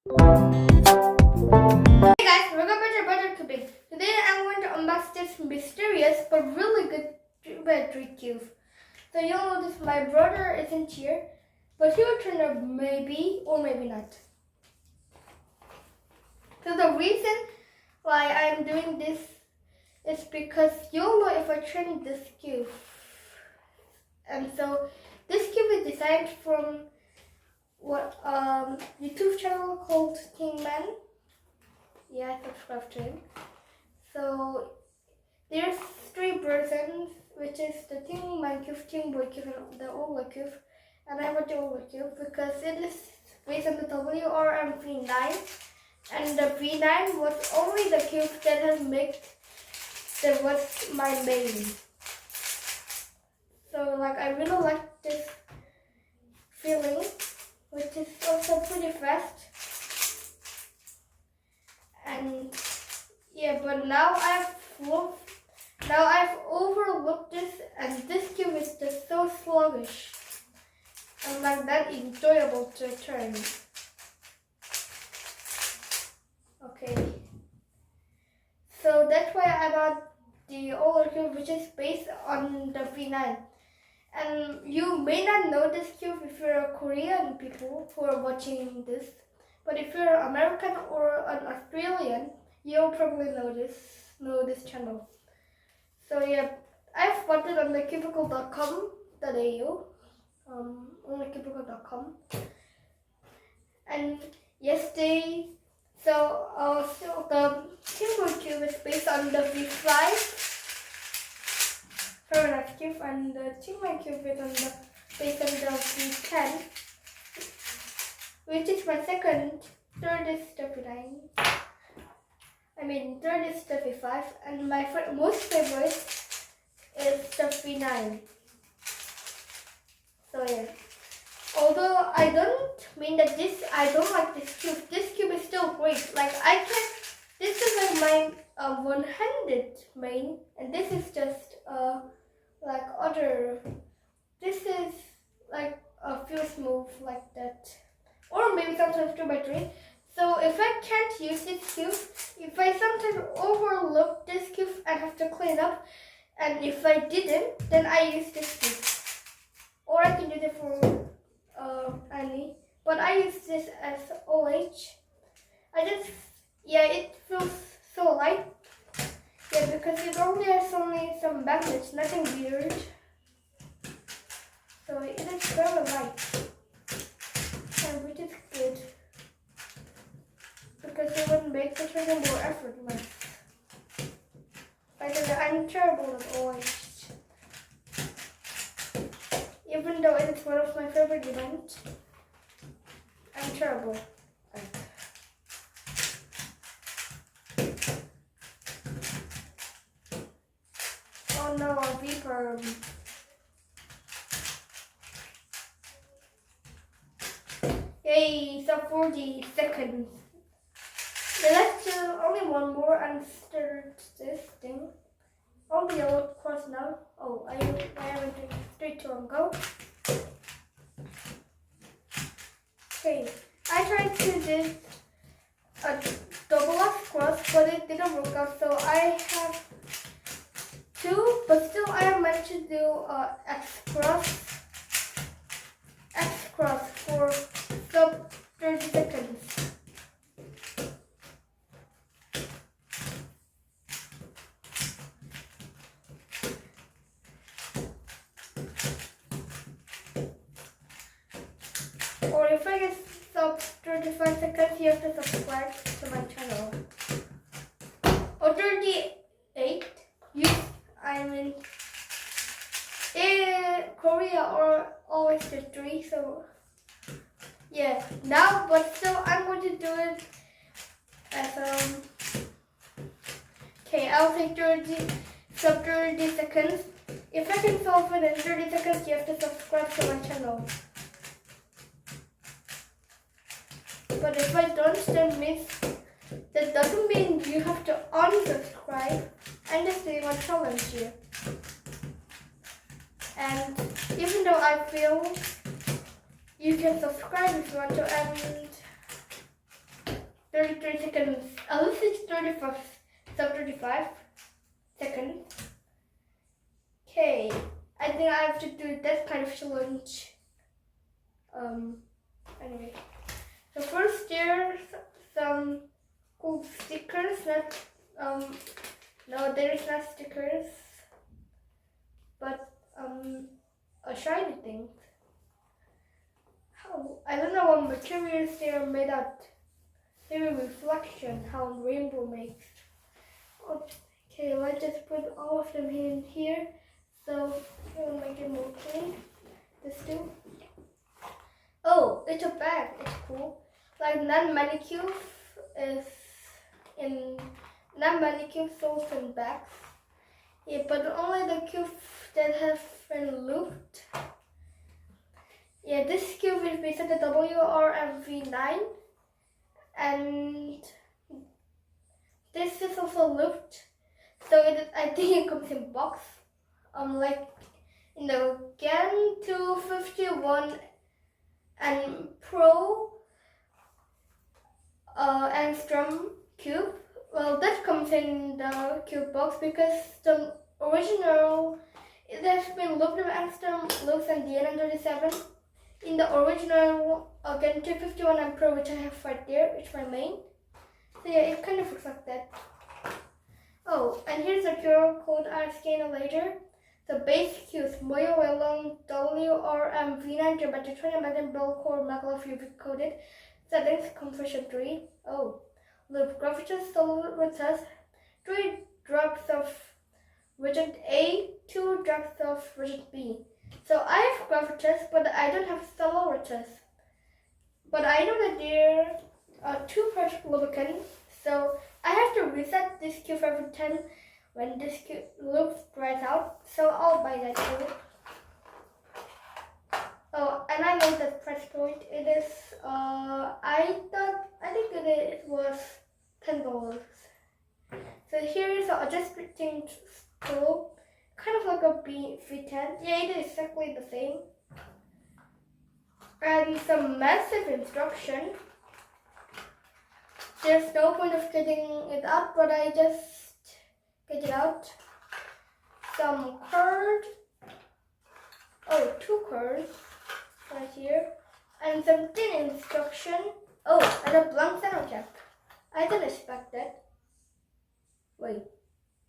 Hey guys, welcome back to Butter Cubing. Today I'm going to unbox this mysterious but really good battery cube. So you'll notice my brother isn't here, but he will turn up maybe or maybe not. So the reason why I'm doing this is because you'll know if I turn this cube. And so this cube is designed from what YouTube channel called King Man. Yeah, I subscribe to him. So there's three versions, which is the King Man cube, King Boy cube, and the Ola cube. And I want the Ola cube because it is based on the WRM V9, and the V9 was only the cube that was my main. So like I really like this feeling, which is also pretty fast. And yeah, but now I've overlooked this, and this cube is just so sluggish and like that enjoyable to turn. Okay, so that's why I bought the older cube, which is based on the V9. And you may not know this cube if you're a Korean people who are watching this, but if you're American or an Australian, you'll probably know this channel. So yeah, I've bought it on the cubicle.com.au, on the cubicle.com. And yesterday, so the Timber cube is based on the V5 Fahrenheit cube, and the Timber cube is based on the V10, which is my second. Third is the V9. Third is the V5, and my most favorite is the V9. So yeah. Although I don't mean that I don't like this cube. This cube is still great. Like this is like my one-handed main, and this is just like other. This is like feel smooth like that, or maybe sometimes 2x3. So if I can't use this cube, if I sometimes overlook this cube and have to clean up, and if I didn't, then I use this cube, or I can use it for Annie, but I use this as OH. It feels so light. Yeah, because it only has only some magnets, nothing weird. So it is very light, and which is good, because it would make the trigger more effortless. By the way, I'm terrible at OH. Even though it is one of my favorite events, I'm terrible at it. Oh no, a beeper. Yay, so 40 seconds. Let's do only one more and start this thing. On the yellow cross now. Oh, I went straight to one go. Okay, I tried to do a double X cross, but it didn't work out, so I have two, but still I am meant to do X cross for sub 30 seconds. Or if I get sub 35 seconds, you have to subscribe to my channel. Or 38, in Korea are always the 3, so yeah. Now, but still, I'm going to do it as okay, I'll say sub 30 seconds. If I can solve it in 30 seconds, you have to subscribe to my channel. But if I don't, that doesn't mean you have to unsubscribe. I'm just doing a challenge here. And even though I feel you can subscribe if you want to, and 33 seconds. At least it's 35 seconds. Okay, I think I have to do that kind of challenge. Anyway. So first there's some cool stickers that, no, there is not stickers, but, a shiny thing. How, I don't know what materials they are made out. Maybe reflection, how rainbow makes. Okay, let's just put all of them in here. So we'll make it more clean. This too. Oh, it's a bag. It's cool. Like non-manicure is in non-manicure sold in bags. Yeah, but only the cube that have been looped. Yeah, this cube is based on the WRMV9, and this is also looped. So I think it comes in box. Like in the Gen 251 and Pro Angstrom cube. Well, that comes in the cube box because the original, it has been looped with Angstrom loops and the N37. In the original Gen 251 and Pro, which I have right there, which is my main. So yeah, it kind of looks like that. Oh, and here's a QR code I scan later. The base cubes, Moyo Wellon WRMV9 geometric 20 metal bell core maglev Rubik coded. Settings compression 3. Oh, loop gravitas solid with us. 3 drops of rigid A, 2 drops of rigid B. So I have gravitas, but I don't have soloritas. But I know that there are 2 perfect lubricants, so I have to reset this cube every time when this cube loop dries out. So I'll buy that too. Oh, and I know that price point. It is I think it was $10. So here is an adjusting tool, kind of like a V10. Yeah, it is exactly the same. And some massive instruction. There's no point of getting it out, but I just get it out. Some cord. Oh, 2 cords right here. And some thin instruction. Oh, and a blank center cap. I didn't expect that. Wait,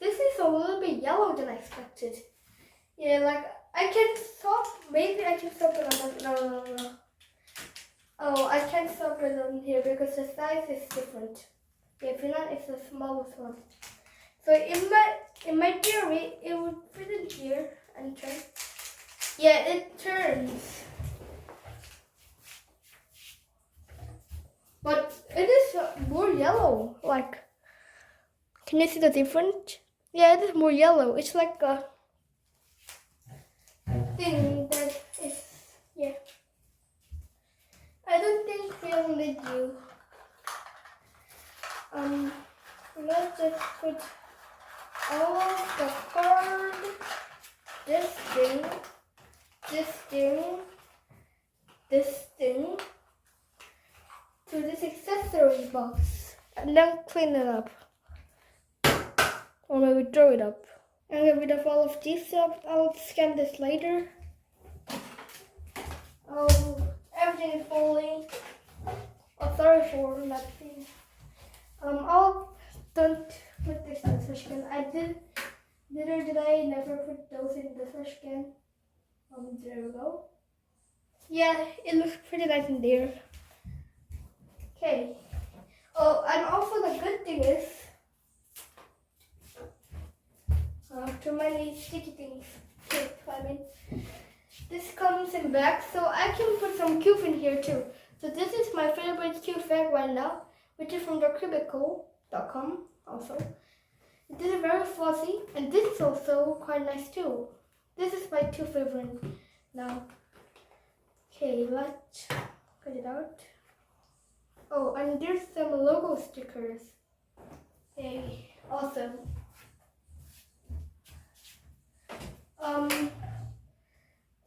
this is a little bit yellow than I expected. Yeah, like I can stop. Maybe I can stop it on no. Oh, I can't stop it on here because the size is different. Yeah, Finland is the smallest one. So in my theory, it would fit in here and turn. Yeah, it turns. But it is more yellow. Like, can you see the difference? Yeah, it is more yellow. It's like a thing that is, yeah. I don't think we'll need you. Let's just put all of the card, this thing, to this accessory box, and then clean it up. Or maybe throw it up. And get rid of all of this stuff. I'll scan this later. Oh, everything is falling. Oh, sorry for not seeing. Don't put this in the trash can. I did. Neither did I. Never put those in the trash can. There we go. Yeah, it looks pretty nice in there. Okay. Oh, and also the good thing is, too many sticky things. I mean, this comes in bags, so I can put some cube in here too. So this is my favorite cube bag right now, which is from thecubicle.com also. This is very fuzzy, and this is also quite nice too. This is my 2 favorite now. Okay, let's cut it out. Oh, and there's some logo stickers. Hey, awesome.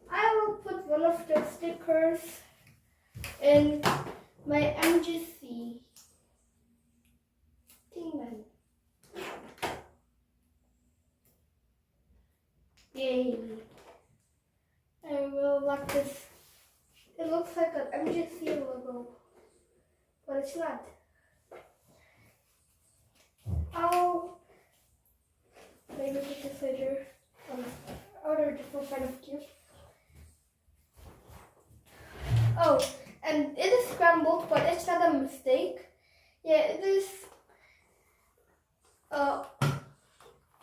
I will put one of the stickers in my MGC. but it's not. I'll maybe put this later on other different kind of cube. Oh, and it is scrambled, but it's not a mistake. Yeah, it is.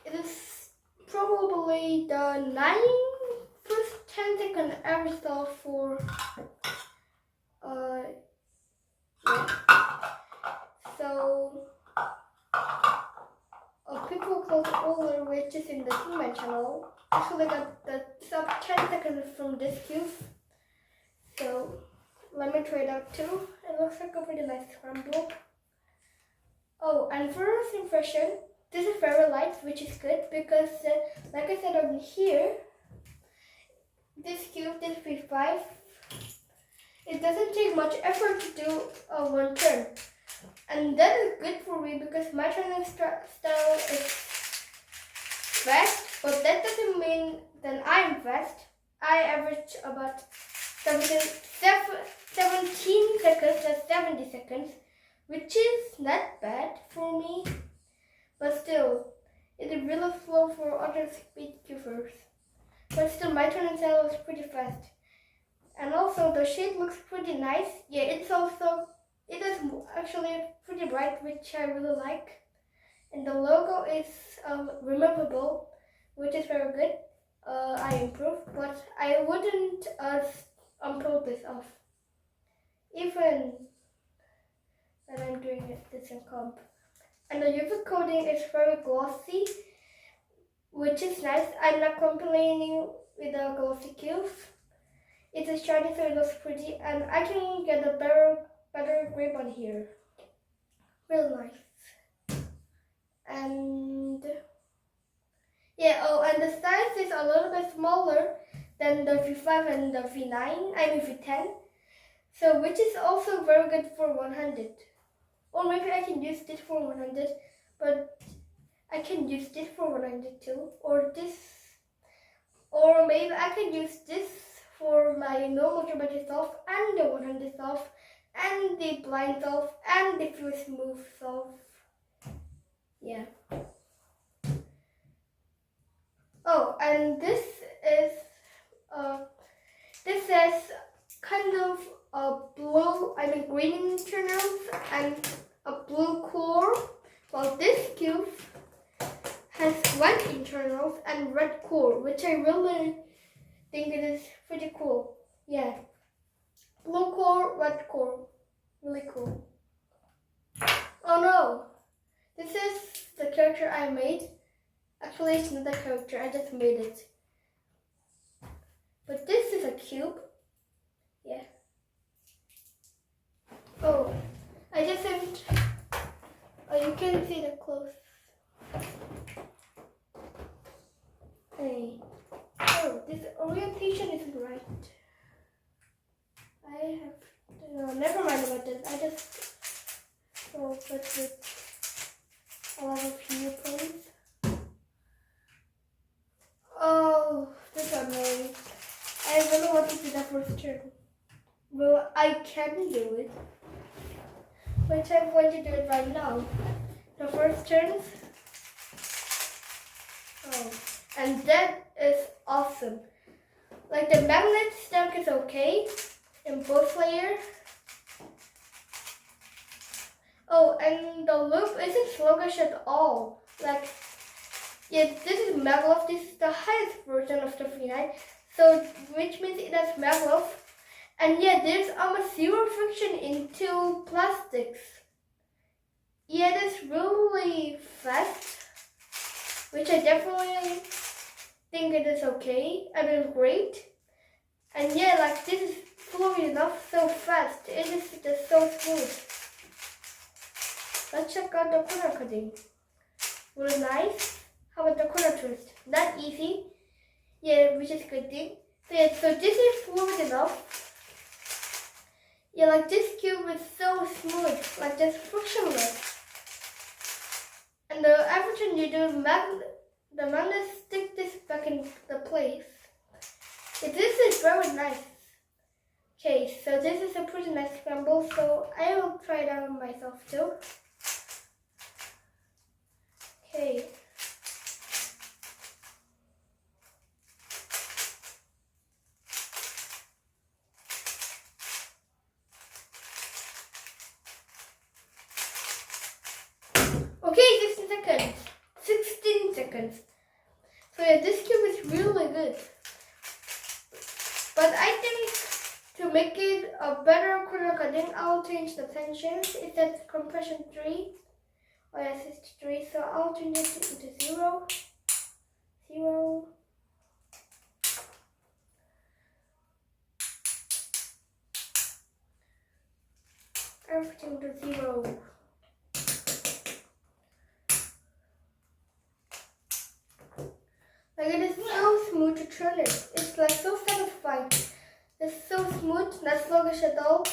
It is probably the first 10 second ever saw for. Yeah. So. People close all their witches in the human channel. Actually got the sub 10 seconds from this cube. So let me try it out too. It looks like a pretty nice scramble. Oh, and first impression, this is very light, which is good because like I said over here, this cube, this V5, it doesn't take much effort to do one turn. And that is good for me because my turning style is fast, but that doesn't mean that I'm fast. I average about 17 seconds, that's 70 seconds, which is not bad for me, but still, it is really slow for other speed cubers. But still, my turning style is pretty fast. And also, the shade looks pretty nice. Yeah, it is actually pretty bright, which I really like. And the logo is removable, which is very good. I improved, but I wouldn't pull this off. Even that I'm doing this in comp. And the UV coating is very glossy, which is nice. I'm not complaining with the glossy cubes. It is shiny, so it looks pretty, and I can get a better grip on here. Real nice. And yeah, oh, and the size is a little bit smaller than the V5 and the V10. So which is also very good for one-handed. Or maybe I can use this for one-handed, but I can use this for one-handed too. Or this, or maybe I can use this for my normal geometry solve and the one-handed solve and the blind solve and the pure smooth solve. Yeah. Oh, and this says kind of a green internals and a blue core, while this cube has white internals and red core, which I really think it is pretty cool. Yeah. Blue core, red core. Really cool. Oh no! This is the character I made. Actually, it's not a character, I just made it. But this is a cube. Yeah. Oh, I just sent. Oh, you can see the close. Hey. Oh, this orientation isn't right. I have. No, never mind about this. I just. Oh, but with a lot of viewpoints. Oh, this is annoying. I really want to do that first turn. Well, I can do it. Which I'm going to do it right now. The first turns. Oh, and that is awesome. Like the magnet stack is okay in both layers. Oh, and the loop isn't sluggish at all. Like, yeah, this is maglev. This is the highest version of the V9. So, which means it has maglev. And yeah, there's almost zero friction into plastics. Yeah, it is really fast, which I definitely think it is okay. I mean, great. And yeah, like this is fluid enough, so fast. It is just so smooth. Let's check out the corner cutting. Really nice. How about the corner twist? Not easy. Yeah, which is a good thing. So yeah, so this is fluid enough. Yeah, like this cube is so smooth, like just frictionless. And every time you do the magnet stick this back in the place. Yeah, this is very nice. Okay, so this is a pretty nice scramble, so I will try it out myself too. Okay. Okay, 16 seconds. 16 seconds. So yeah, this cube is really good. But I think to make it a better corner cutting, I'll change the tensions. It says compression 3. Oh yes, it's 3. So I'll change it into 0. 0. Everything to 0. Like it is so smooth to turn it. It's like so satisfying. It's so smooth, not sluggish at all.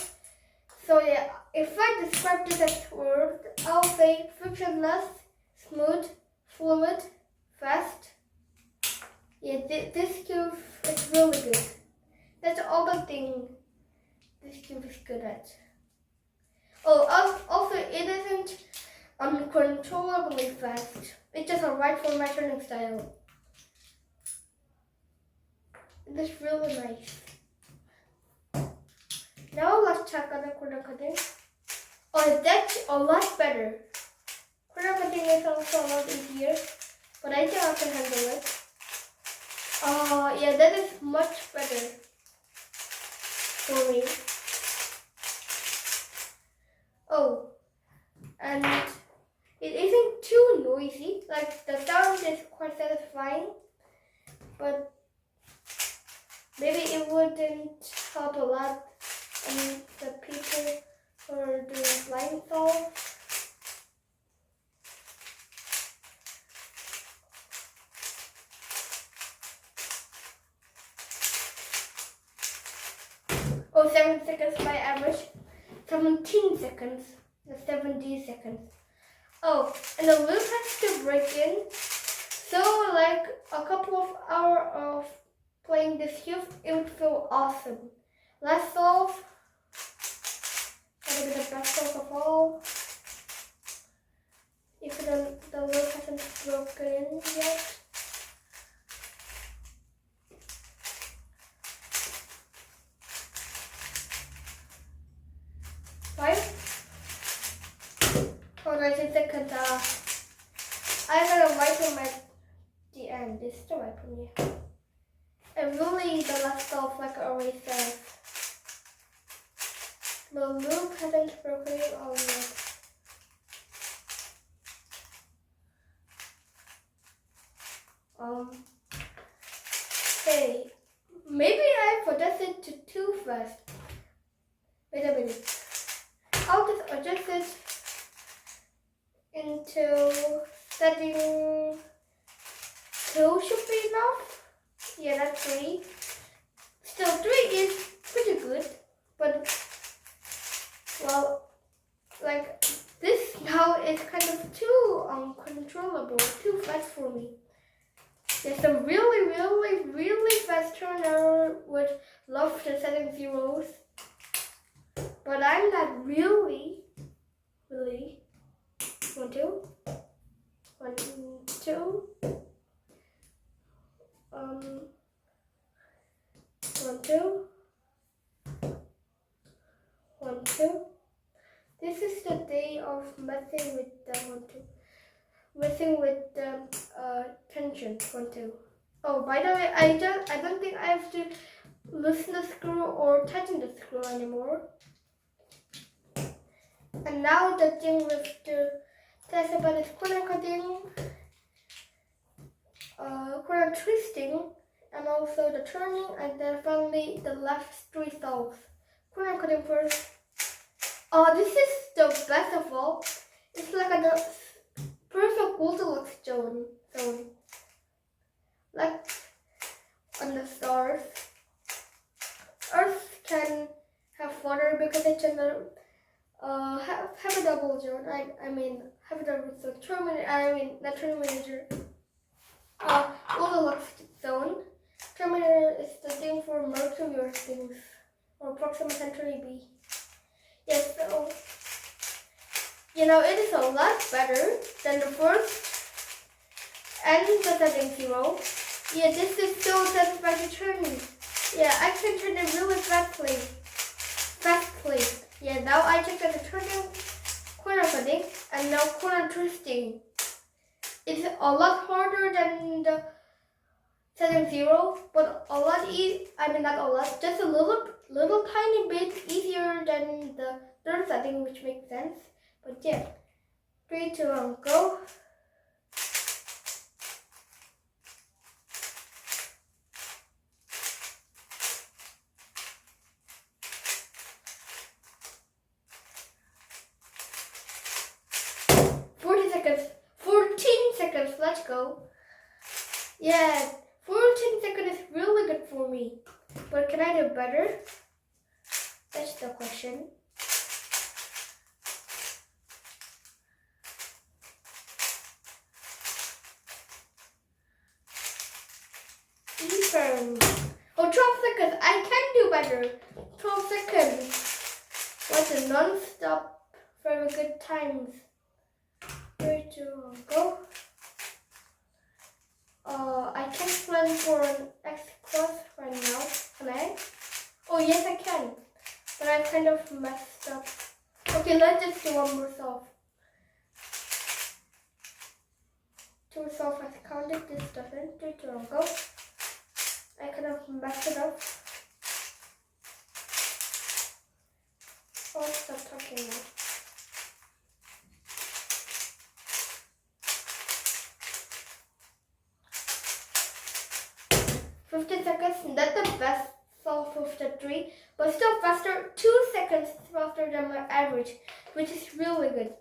So yeah, if I describe this as word, I'll say frictionless, smooth, fluid, fast. Yeah, this cube is really good. That's all the thing this cube is good at. Oh, also it isn't uncontrollably fast. It's just alright for my turning style. It's really nice. Now let's check on the corner cutting. Oh, that's a lot better. Corner cutting is also a lot easier, but I think I can handle it. Yeah, that is much better for me. Oh, and it isn't too noisy. Like the sound is quite satisfying, but maybe it wouldn't help a lot on the people who are doing blind solve. Oh, 7 seconds by average. 17 seconds. 70 seconds. Oh, and the loop has to break in. So like a couple of hours of playing this cube, it would feel awesome. Last solve. Gotta be the best solve of all. If the loop hasn't broken in yet. Oh, 19 seconds. I gotta wipe on at the end. It's still right for me. And really, the last solve, like I already said, the loop hasn't broken in all yet. Hey, maybe I adjusted to too fast. Wait a minute. I'll just adjust it into setting 2 should be enough. Yeah, that's 3. Still, 3 is pretty good, but well, like this now is kind of too uncontrollable, too fast for me. There's a really fast turner would love the setting zeros, but I'm not really. 1, 2, 1, 2, 1, 2, 1, 2. This is the day of messing with the 1, 2. Messing with the tension 1, 2. Oh, by the way, I don't think I have to loosen the screw or tighten the screw anymore. And now the thing with the test about is corner cutting, corner twisting, and also the turning, and then finally the left 3 solves. Corner cutting first. Oh, this is the best of all. It's like a perfect Goldilocks zone. Like on the stars. Earth can have water because it's in the have a double zone. I mean have a double zone. Not Terminator. Goldilocks zone. Terminator is the thing for Mercury or things or approximately B. Yes, so it is a lot better than the first and the setting 0. Yeah, this is still satisfactory turning. Yeah, I can turn it really fastly. Yeah, now I check the turning corner cutting and now corner twisting. It's a lot harder than the setting 0, but a lot not a lot, just a little tiny bit easier than the third setting, which makes sense. But yeah, 3, 2, 1, go. Seconds. 14 seconds. Let's go. Yeah, 14 seconds is really good for me. But can I do better? That's the question. Even. Oh, 12 seconds. I can do better. 12 seconds. What's a non-stop very good times? 3, 2, 1, go. I can't plan for an X class right now, can I? Oh yes I can, but I kind of messed up. Okay, let's just do one more solve. 2 solve has counted, this doesn't. 3, 2, 1, go. I kind of messed it up. Oh, stop talking now. Seconds, not the best solve of the 3, but still faster, 2 seconds faster than my average, which is really good.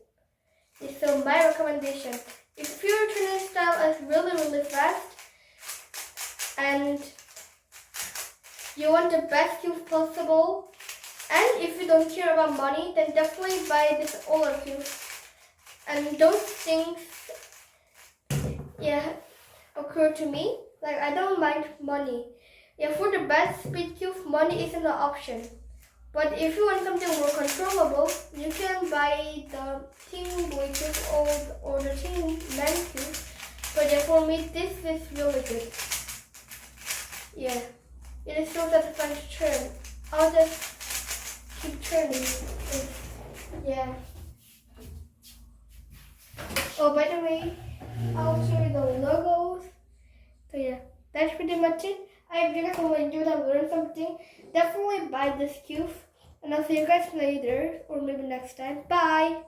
So my recommendation, if your training style is really fast and you want the best cube possible, and if you don't care about money, then definitely buy this older cube. And those things, occur to me. Like, I don't mind money. Yeah, for the best speed cube, money isn't an option. But if you want something more controllable, you can buy the Team Boy cube or the Team Man cube. But yeah, for me, this is really good. Yeah, it is so satisfying to turn. I'll just keep turning. Yeah. Oh, by the way, I'll show you the logos. So yeah, that's pretty much it. I think I enjoyed and learned something. Definitely buy this cube. And I'll see you guys later or maybe next time. Bye!